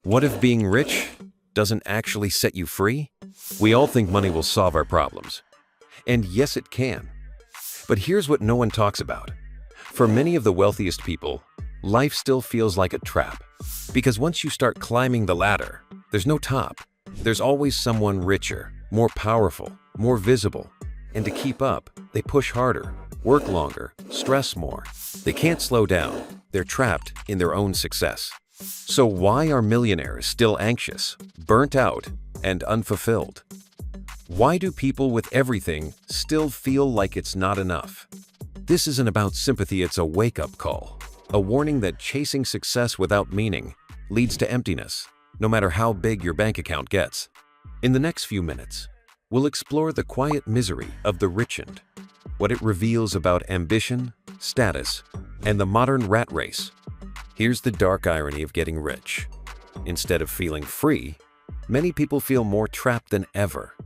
What if being rich doesn't actually set you free? We all think money will solve our problems. And yes, it can. But here's what no one talks about. For many of the wealthiest people, life still feels like a trap. Because once you start climbing the ladder, there's no top. There's always someone richer, more powerful, more visible. And to keep up, they push harder, work longer, stress more. They can't slow down. They're trapped in their own success. So why are millionaires still anxious, burnt out, and unfulfilled? Why do people with everything still feel like it's not enough? This isn't about sympathy, it's a wake-up call. A warning that chasing success without meaning leads to emptiness, no matter how big your bank account gets. In the next few minutes, we'll explore the quiet misery of the rich and what it reveals about ambition, status, and the modern rat race. Here's the dark irony of getting rich. Instead of feeling free, many people feel more trapped than ever.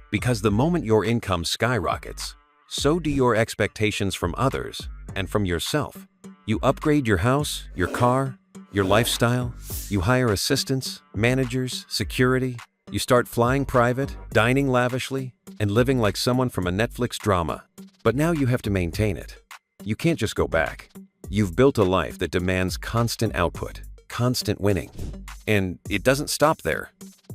Because the moment your income skyrockets, so do your expectations from others and from yourself. You upgrade your house, your car, your lifestyle. You hire assistants, managers, security. You start flying private, dining lavishly, and living like someone from a Netflix drama. But now you have to maintain it. You can't just go back. You've built a life that demands constant output, constant winning. And it doesn't stop there.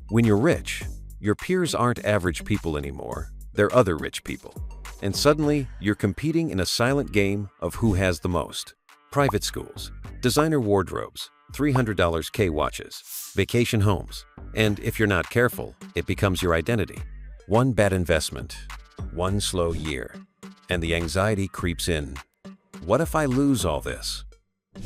When you're rich, your peers aren't average people anymore. They're other rich people. And suddenly, you're competing in a silent game of who has the most. Private schools, designer wardrobes, $300 K watches, vacation homes. And if you're not careful, it becomes your identity. One bad investment, one slow year, and the anxiety creeps in. What if I lose all this?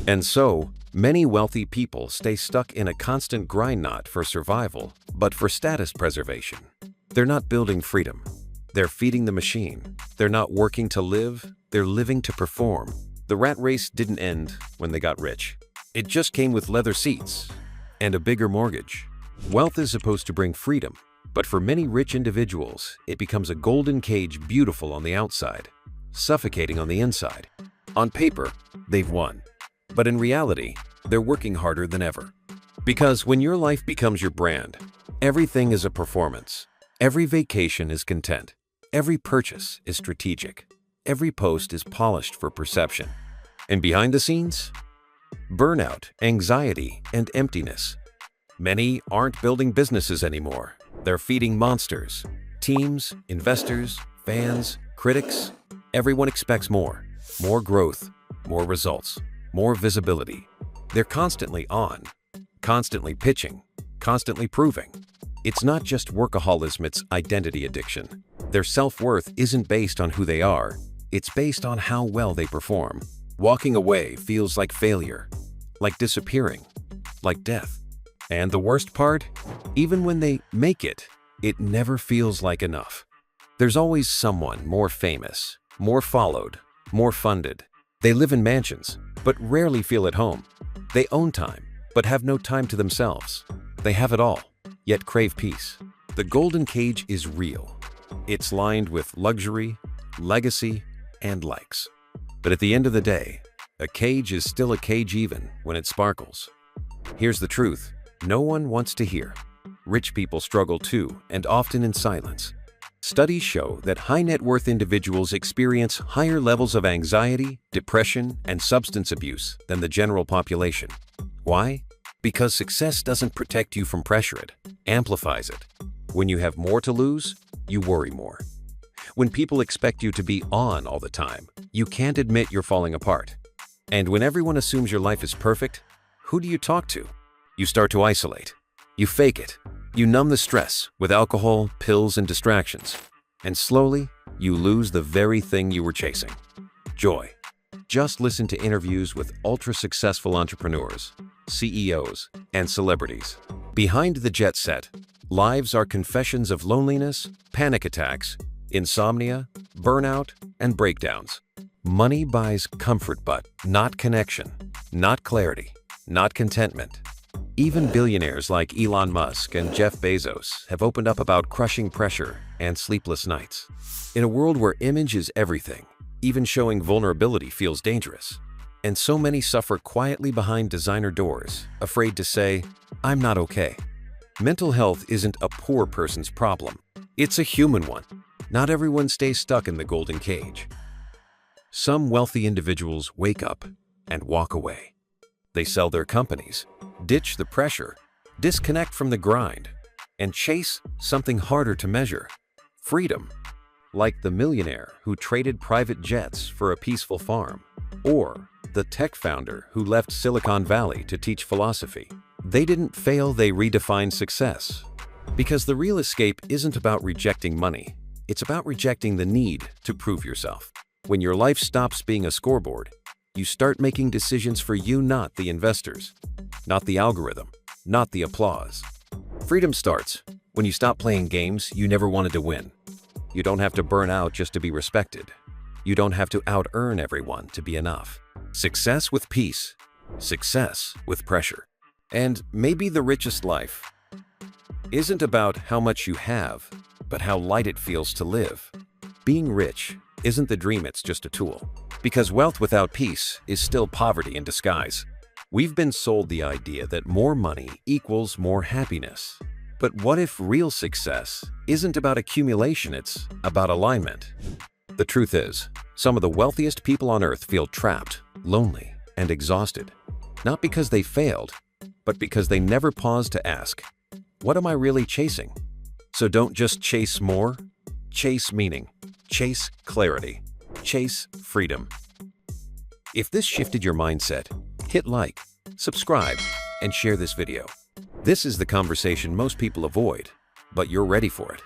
And so, many wealthy people stay stuck in a constant grind, not for survival, but for status preservation. They're not building freedom. They're feeding the machine. They're not working to live. They're living to perform. The rat race didn't end when they got rich. It just came with leather seats and a bigger mortgage. Wealth is supposed to bring freedom, but for many rich individuals, it becomes a golden cage, beautiful on the outside, suffocating on the inside. On paper, they've won. But in reality, they're working harder than ever. Because when your life becomes your brand, everything is a performance. Every vacation is content. Every purchase is strategic. Every post is polished for perception. And behind the scenes? Burnout, anxiety, and emptiness. Many aren't building businesses anymore. They're feeding monsters. Teams, investors, fans, critics. Everyone expects more. More growth, more results, more visibility. They're constantly on, constantly pitching, constantly proving. It's not just workaholism, it's identity addiction. Their self-worth isn't based on who they are, it's based on how well they perform. Walking away feels like failure, like disappearing, like death. And the worst part? Even when they make it, it never feels like enough. There's always someone more famous, more followed, more funded. They live in mansions, but rarely feel at home. They own time, but have no time to themselves. They have it all, yet crave peace. The golden cage is real. It's lined with luxury, legacy, and likes. But at the end of the day, a cage is still a cage even when it sparkles. Here's the truth no one wants to hear. Rich people struggle too, and often in silence. Studies show that high net worth individuals experience higher levels of anxiety, depression, and substance abuse than the general population. Why? Because success doesn't protect you from pressure, it amplifies it. When you have more to lose, you worry more. When people expect you to be on all the time, you can't admit you're falling apart. And when everyone assumes your life is perfect, who do you talk to? You start to isolate. You fake it. You numb the stress with alcohol, pills, and distractions. And slowly, you lose the very thing you were chasing: joy. Just listen to interviews with ultra-successful entrepreneurs, CEOs, and celebrities. Behind the jet set, lives are confessions of loneliness, panic attacks, insomnia, burnout, and breakdowns. Money buys comfort, but not connection, not clarity, not contentment. Even billionaires like Elon Musk and Jeff Bezos have opened up about crushing pressure and sleepless nights. In a world where image is everything, even showing vulnerability feels dangerous. And so many suffer quietly behind designer doors, afraid to say, "I'm not okay." Mental health isn't a poor person's problem. It's a human one. Not everyone stays stuck in the golden cage. Some wealthy individuals wake up and walk away. They sell their companies, ditch the pressure, disconnect from the grind, and chase something harder to measure: freedom. Like the millionaire who traded private jets for a peaceful farm, or the tech founder who left Silicon Valley to teach philosophy. They didn't fail, they redefined success. Because the real escape isn't about rejecting money, it's about rejecting the need to prove yourself. When your life stops being a scoreboard, you start making decisions for you, not the investors, not the algorithm, not the applause. Freedom starts when you stop playing games you never wanted to win. You don't have to burn out just to be respected. You don't have to out-earn everyone to be enough. Success with peace, success with pressure. And maybe the richest life isn't about how much you have, but how light it feels to live. Being rich isn't the dream, it's just a tool. Because wealth without peace is still poverty in disguise. We've been sold the idea that more money equals more happiness. But what if real success isn't about accumulation, it's about alignment? The truth is, some of the wealthiest people on earth feel trapped, lonely, and exhausted. Not because they failed, but because they never paused to ask, what am I really chasing? So don't just chase more, chase meaning, chase clarity, chase freedom. If this shifted your mindset, hit like, subscribe, and share this video. This is the conversation most people avoid, but you're ready for it.